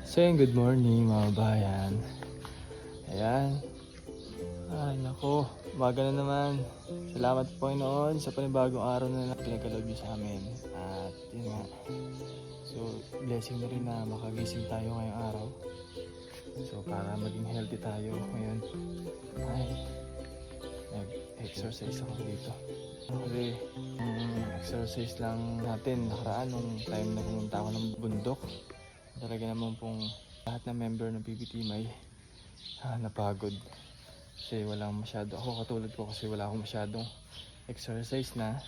So yun, good morning mga bayan. Ayan. Ay nako, umaga na naman. Salamat Panginoon sa panibagong araw na pinagkaloob niyo sa amin. At yun nga. So blessing na rin na makagising tayo ngayong araw. So para maging healthy tayo ngayon ay nag-exercise ako dito. Kasi exercise lang natin nakaraan nung time na pumunta ako ng bundok. Talaga naman pong lahat ng member ng PB Team ay napagod. Kasi walang masyado, ako katulad ko kasi wala akong masyadong exercise na.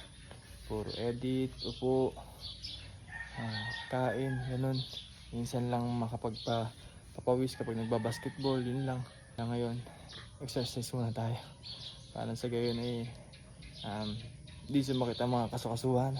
Puro edit, upo, kain, ganun. Minsan lang makapagpapawis kapag nagbabasketball, yun lang. Kaya ngayon, exercise muna tayo. Para sa gayon ay di sumakit ang mga kasukasuhan.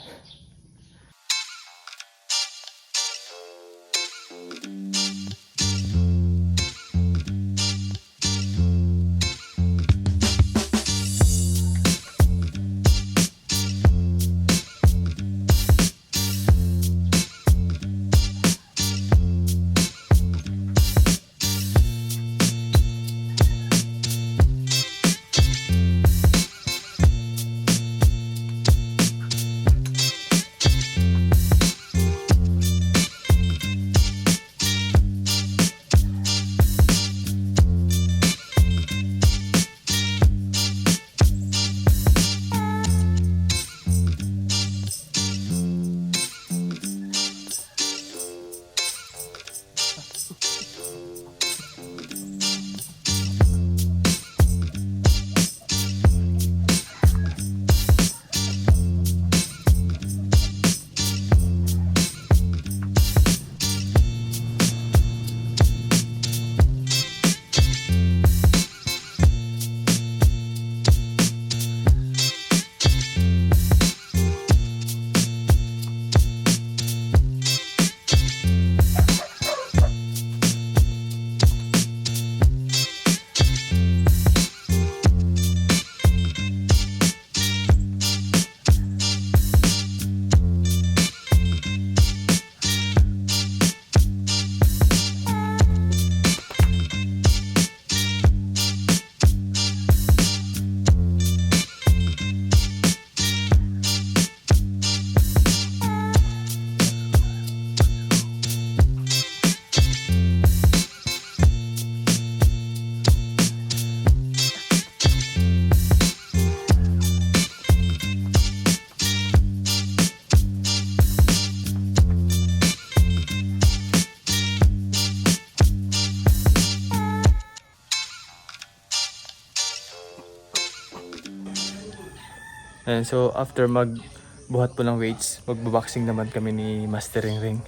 And so after magbuhat po ng weights, magbo-boxing naman kami ni Master Ring.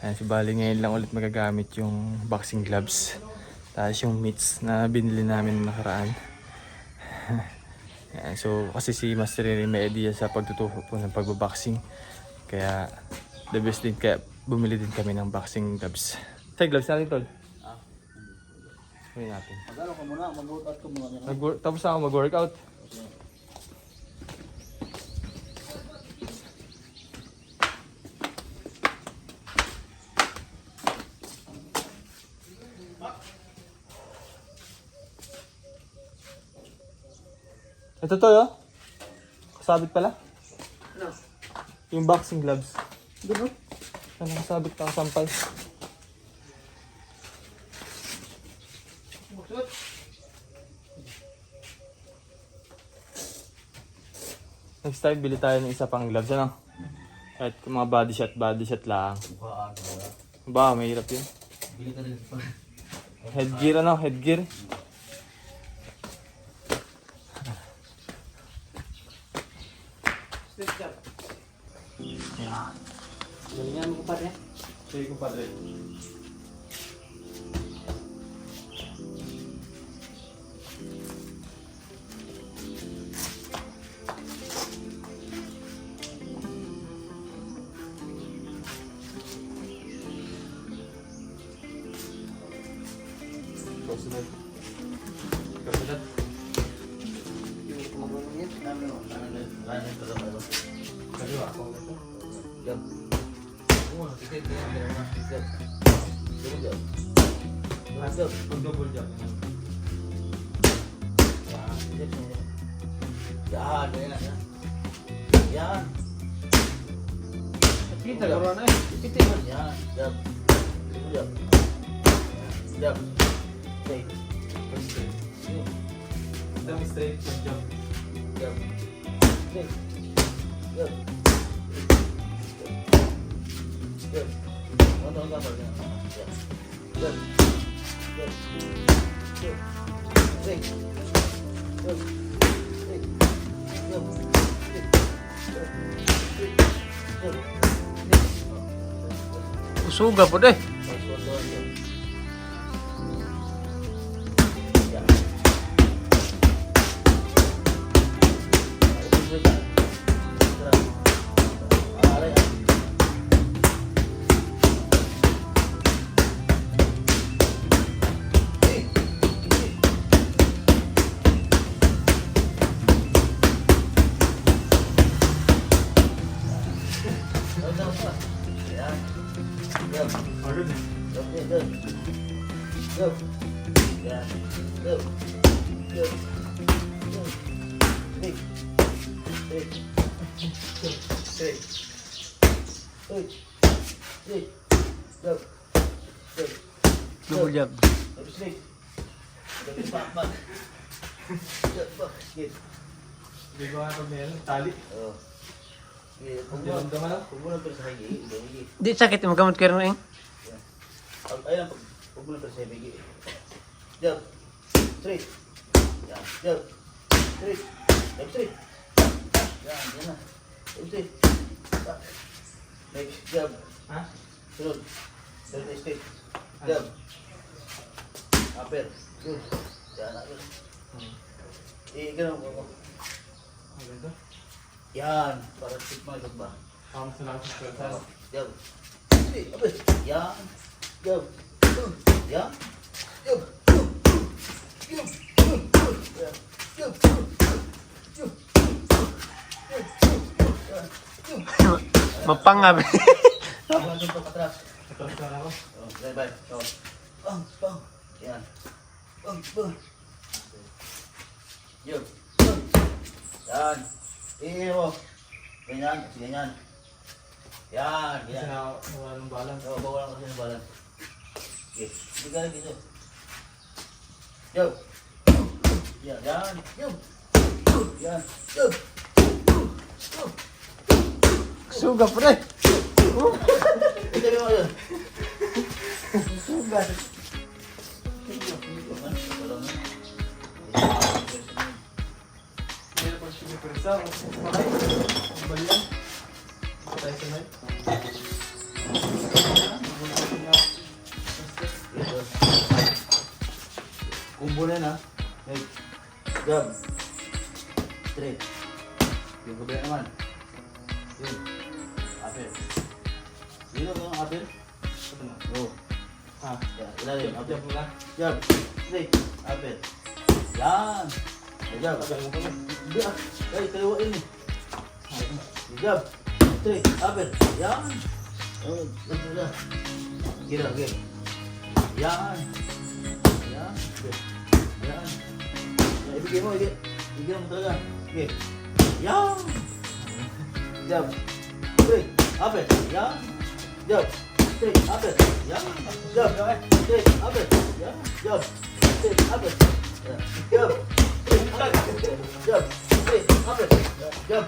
And so bali ngayon lang ulit magagamit yung boxing gloves. Tapos yung mitts na binili namin nakaraan. And so kasi si Master Ring may idea sa pagtuturo po ng pagbo-boxing. Kaya the best din, kaya bumili din kami ng boxing gloves. Sa gloves natin tol. Kunin natin. Magano ka muna, mag-workout ka muna. Tapos ako mag-workout. Ito to yo. Kasabit pala. Ano? Yung boxing gloves. Doon. Ano kasabit ka sampal? Next time bili tayo ng isa pang gloves ano. Kahit mga body shot lang. Ba, mahirap yun. Bili ka rin pa. Headgear ano, headgear. Galingan mo pa rin. Sige ko padre. Kasunod. Double jump. Lahat jump. Mag-double jump. Yan, ganyan na. Yan. Kita laro na eh. Pitin mo. Yan, jump. Double jump. Jump. Straight. Straight. Yun. Jump straight, jump. Jump. Straight. Jump. Jump. Untung gambar kan. Jump. Jump. Jump. Jump. Straight. Jump. Straight. Jump. Straight. Jump. Straight. Jump. Usuga po deh. Agad eh. Double jump. Hindi ko nga pag meron. Tali. Diramdaman lang. Huwag mo lang sa higi. Di sakit yung gamot kayo rin. Ayun, huwag mo lang sa higi. Jump. Straight. Yan. Jump. Straight. Jump straight. Yan. Yan na. Jump straight. Next. Jump. Ha? Sunod. Sunod na straight. Jump. Upper. Good. Yan na. Yun. Ganun ko. Maganda. Yan. Para straight mo ito ba? Ang lang sa kwenta. Jump. Straight. Upper. Yan. Jump. Yan. Jump. Jump. Jump. Jump. Mapangab. Abang doon pa patras. Atras lang ako. Oh, bye-bye. Oh. Bang, bang. Yan. Bang, bang. Yun. Bang. Yan. Iyo. Ganyan. Kasi ganyan. Yan. Kasi Yan. nawala ng balang. So, bawalan kasi ng balan. Okay. Hindi ka rin dito. Yun. Yan. Yan. Yun. Yan. Yun. Suga po deh. Ito mo yun. Suga. Hindi na pag sinipersa. Makay. Ang balian. Ito tayo sanay. Kumbo na na. Hey. Jab. Straight. Yung kabila naman. Yun. Apel. Dito ko ang apel. Ito na. Oo. Ha? Yan. Ilalim. Apel. Jump mo lang. Jab. Straight. Apel. Yan. Jab. Tagal mo pala. Hindi ah. Ay, kaliwain mo. Jab. Straight. Apel. Yan. Oh, ganito na. Gira, gira. Yan. Yan. Okay. Yan. Ibigay mo, ibigay mo talaga. Okay. Yan. Jab. Straight. Apel. Yan. Jab. Straight. Apel. Yan. Jab. Straight. Apel. Yan. Jab. Straight. Apel. Yan. Jab. Straight. Apel. Jab. Straight. Apel. Jab.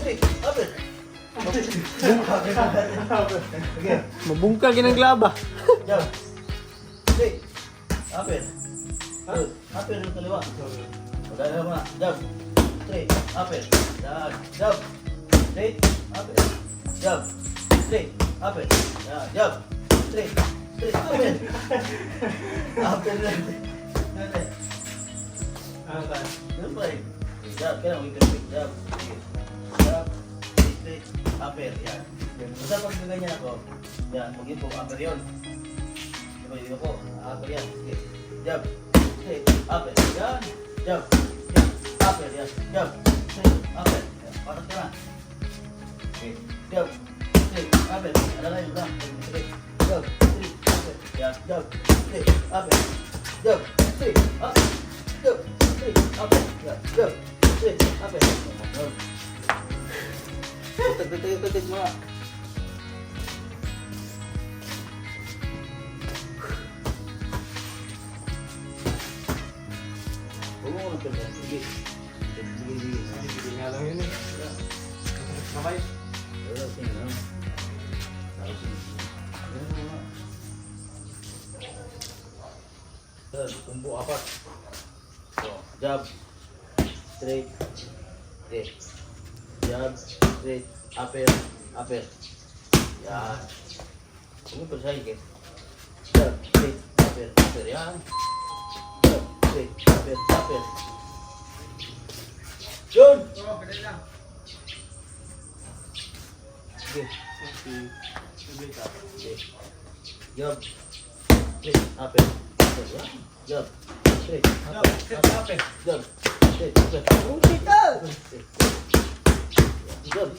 Straight. Apel. Okay. Mabungkal ginang glaba. Jab. Straight. Apel. Good. Apel yung kaliwa. Pagkala mo na. Jab. Straight. Apel. Yan. Jab. Straight. Apel. Jab. Straight. Apel. Yan. Jab. Straight. Straight. Apel. Apel lang. Yan. Ano tayo? Yan pa rin. Jab. Kaya mo i-perfect. Jab. Jab. Straight. Apel. Yan. Basta pag ganyan ako. Yan. Mag-in po. Apel yun. Diba yun ako? Apel yan. Okay. Jab. Straight. Apel. Yan. Jab. Yan. Apel. Yan. Jab. Straight. Apel. Yan. Patas ka na. Okay. Jab. Straight. Apel. Alala yun lang. Straight. Jab. Straight. Apel. Yan. Jab. Straight. Up. Jab. Straight. Up. Jab. Straight. Up. Yan. Jab. Straight. Up. Jab. Tag mga. Huwag mo nang pala. Sige. Sige. Hindi nga lang yun eh. Kamay. Wala, tingnan. Tapos yun. Ganun mo nga. Tumbo apat. So, jab. Straight. Okay. Jab. Straight. Upper. Upper. Yan. Huwag mo pala eh. Jab. Straight. Upper. Upper. Yan. Jab. Straight. Upper. Upper. Yun! Sige. Okay. Jab. Straight. Upper. Upper. Yan. Jab. Straight. Upper. Upper. Jab. Straight. Upper. Jab. Yan.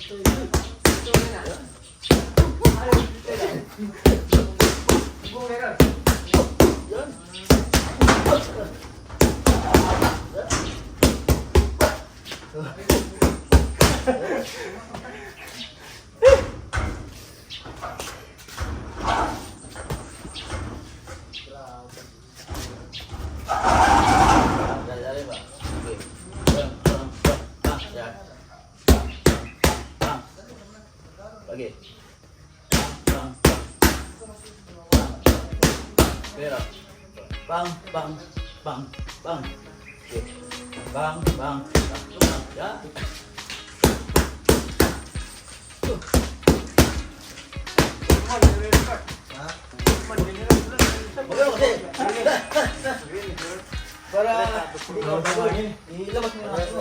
Dali ba? Okay. Yan. Yan. Okay. Pero. Bang, bang, bang, bang. Okay. Bang, bang, bang. Yan. Para ilabas mo na ito.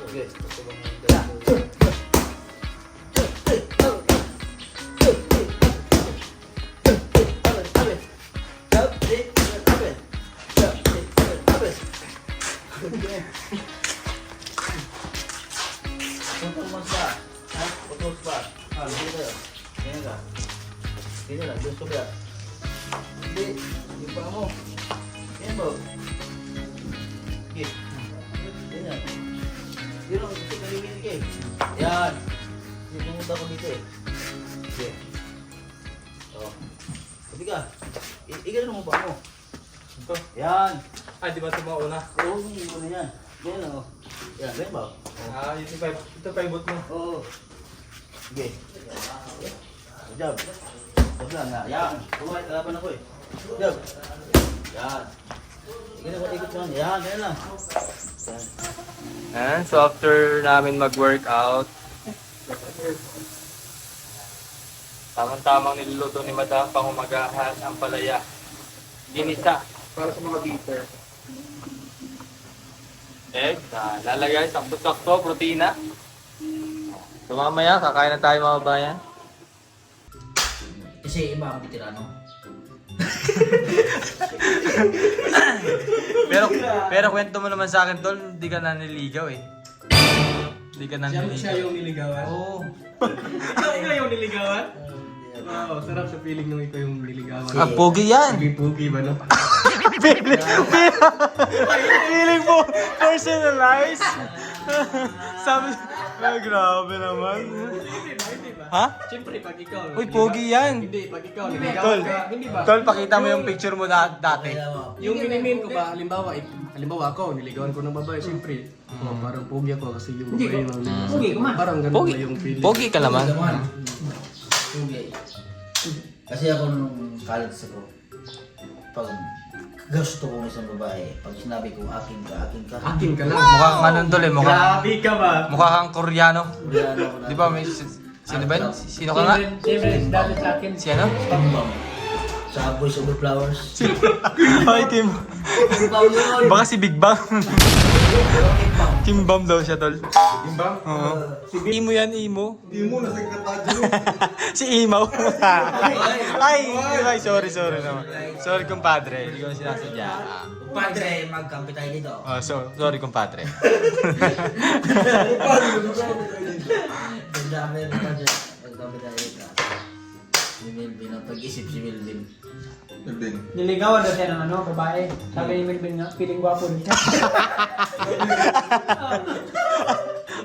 Okay. Putus pa. Putus pa. Dito. Ganyan ka. Ganyan lang. Gusto ka. Hindi. Hindi pa mo. Ganyan mo. Okay. Ganyan. Dito lang. Gusto ka limit ka eh. Yan. Hindi pumunta ko dito eh. Okay. O. Sabi ka. Igano mo pa mo. Ito. Yan. Ah, di ba ito mauna? Oo, hindi mo na yan. Ganyan lang o. Yan. Ganyan ba? Ah, ito pa ibot mo. Oo. Sige. Jab. Jab lang nga. Yan. Kumahit laban ako eh. Jab. Yan. Sige na, ikot mo. Yan, ganyan lang. Yan. And so after namin mag-workout, tamang-tamang niluluto ni Madam pangumagahan ang palaya. Ginisa. Para sa mga beater. Egg, lalagay, sakto-sakto, protina. So mamaya, kakain na tayo mga bayan. Kasi iba ang bitirano. pero kwento mo naman sa akin, Tol, hindi ka naniligaw eh. Hindi ka naniligaw. Siya yung niligawan? Oo. Ikaw yung niligawan? Wow, sarap sa feeling nung ikaw yung niligawan. Ah, pogi yan! Pugi ba no? Feeling mo, personalized. Sabi, ay grabe naman. Hindi ba? Ha? Siyempre, pag ikaw. Uy, pogi yan. Hindi, pag ikaw Tol, niligawan ka. Hindi ba? Tol, pakita mo yung picture mo dati. Yung minimin ko ba, halimbawa ako, niligawan ko ng babae, siyempre. Oh, parang pogi ako kasi yung babae yung pogi ko man. Parang ganun Pogi, ba yung feeling? pogi ka naman. Okay. Kasi ako nung college ako, pag gusto ko ng isang babae, pag sinabi ko akin ka. Akin ka lang. Mukha kang ano, Tol eh, Grabe ka ba? mukha kang Koreano. Koreano ako na. Di ba, may, sino ba yun? Sino ka nga? Siyempre, dati sa akin. Si ano? Pambam. Sa Boys Over Flowers. Ay, Kim. Baka si Big Bang. Kim Bam daw siya, Tol. Yung ba? Oo. Imo yan, Imo. Hindi mo nasa katadyo. Si Imaw. Ay, sorry naman. Sorry, kumpadre. Hindi ko sinasadya. Padre, magkampi tayo dito. Sorry, kumpadre. Magkampi tayo dito. Melvin, ang pag-isip si Melvin. Niligawan daw siya ng ano, babae. Sabi ni Melvin nga, feeling gwapo din siya.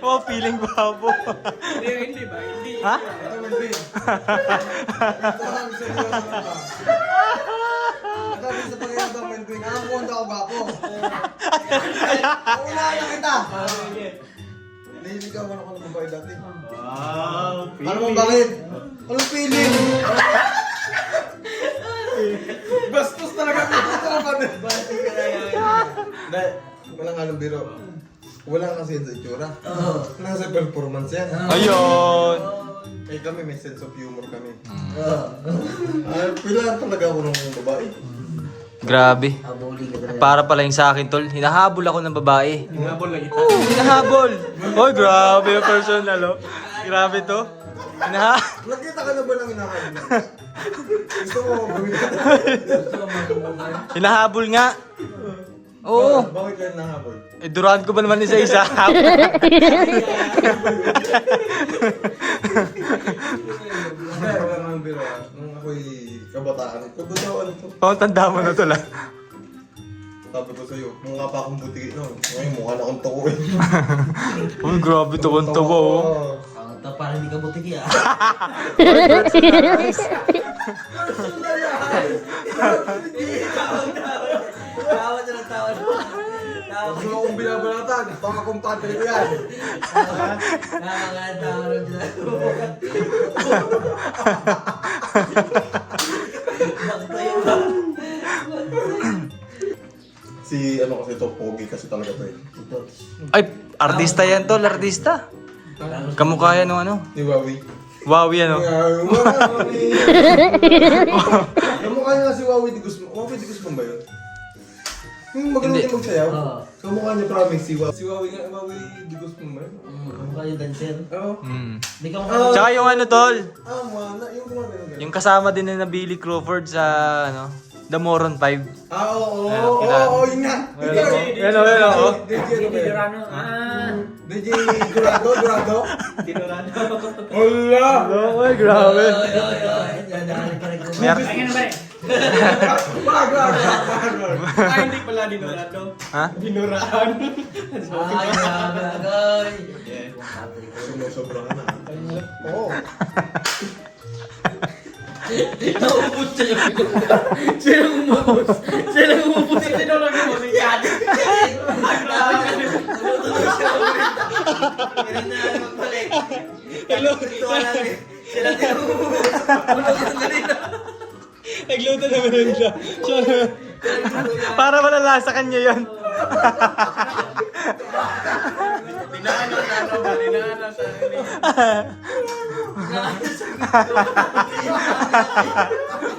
Oh, feeling babo. Hindi ba? Hindi. Ha? Sabi sa Panginoon Melvin, alam ko hindi ako gwapo. Unahan na kita. Nililigawan ako ng babae dati. Wow, Alam mo bakit? Anong feeling? Bastos talaga. Dahil, walang anong biro. Wala kasi sa itsura. Nasa performance yan. Ayun. Eh kami may sense of humor kami. Pilar talaga ako ng babae. Grabe. Abuli ka talaga. Para pala yung sa akin, tol. Hinahabol ako ng babae. Hinabol na kita. Oo, hinahabol. Oy, grabe yung personal, oh. Grabe to. Nakita ka na ba ng hinahabol? Gusto mo gawin ka? Hinahabol nga. Oo. Bakit ka hinahabol? Eh, durahan ko ba naman isa-isa? Hindi, wala nang biro. Nung ako'y kabataan, kabataan ito. Oo, tanda mo na, tol, ah. Sabi ko sa'yo, mukha pa akong buti no. Ngayon mukha na akong toko eh. Uy, grabe tuwan-tuwa, oh. Ang parang hindi ka butiki ah. Tawa siya ng tawa. Gusto mo akong binabalatan, baka kung padre ko yan. Nakakatawa rin sila. Bakit tayo ba? Si ano kasi to, pogi kasi talaga to eh. Ito. Ay, artista yan, tol, artista. Kamukha yan nung ano. Ni Wawi. Wawi, ano. Wawi! Kamukha niya si Wawi di Guzman. Wawi di Guzman ba yun? Yung magaling Hindi. niya magsayaw. Oo. Kamukha niya promise si Wawi. Si Wawi nga, Wawi di Guzman ba yun? Kamukha yung dancer. Oo. Hindi ka Tsaka yung ano, tol. Wala. Yung gumagano. Yung kasama din na Billy Crawford sa, ano, The Moron 5. Oo, Kailangan. oo, yun nga. Yan, oh. DJ ano ba yun? Durano, DJ Durado, Durado. Tinurano. Wala! Ay, grabe. Ay, ano ba rin? Wag. Ah, hindi pala dinurado. Ha? Dinuraan. Ay, grabe, agay. Sumusobra ka na. Oo. Naubos siya yung Sino umubos? Sino umubos? Sino lang umubos? Yan! Ang grabe ka din. Ganun na lang magpalik. Tuwa lang eh. Sila din umubos. Umubos na rin. Nagluto naman yun siya. Para malala sa kanya yun. Dinaan sa ano ba? Dinaan sa ano.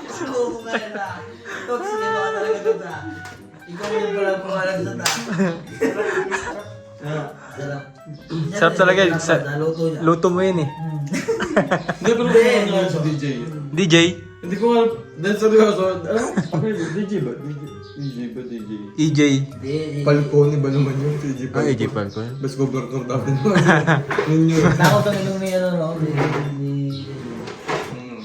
Sumo ka na. Tox, hindi ka talaga doon ha. Ikaw yung palang pangalan sa ta. Sarap. Sarap talaga. Naluto niya. Luto mo yun eh. Hindi, pero kung ano sa DJ. DJ? Hindi ko nga, dahil seryoso, DJ ba? DJ ba, DJ? EJ. Palcone ba naman yun? DJ Ah, Palcone. EJ Falcon. Best governor natin. Yun yun. Takot ang ilong niya no?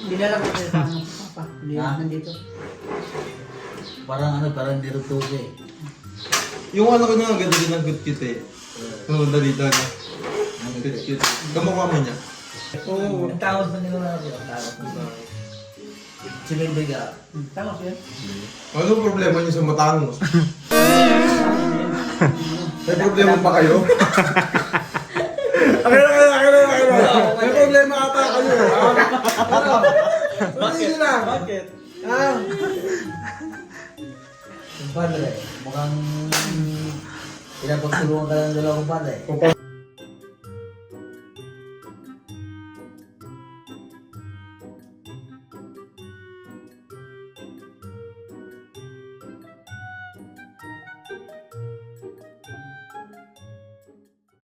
Dinala ko siya sa ano, papa. Hindi Ha? nandito. Parang ano, parang dirutuke eh. Yung ano ko niya, ang ganda din ng good eh. Oo, dalita na. Good. Kamukha mo niya. Oo. Ang tawag na nila natin. Ang tawag na. Si Melvega. Tama siya. Ano problema niyo sa matangos? May problema pa kayo? Akin na. May problema ata kayo. Bakit? Bakit? Yung padre, mukhang pinapagtulungan ka ng dalawang padre.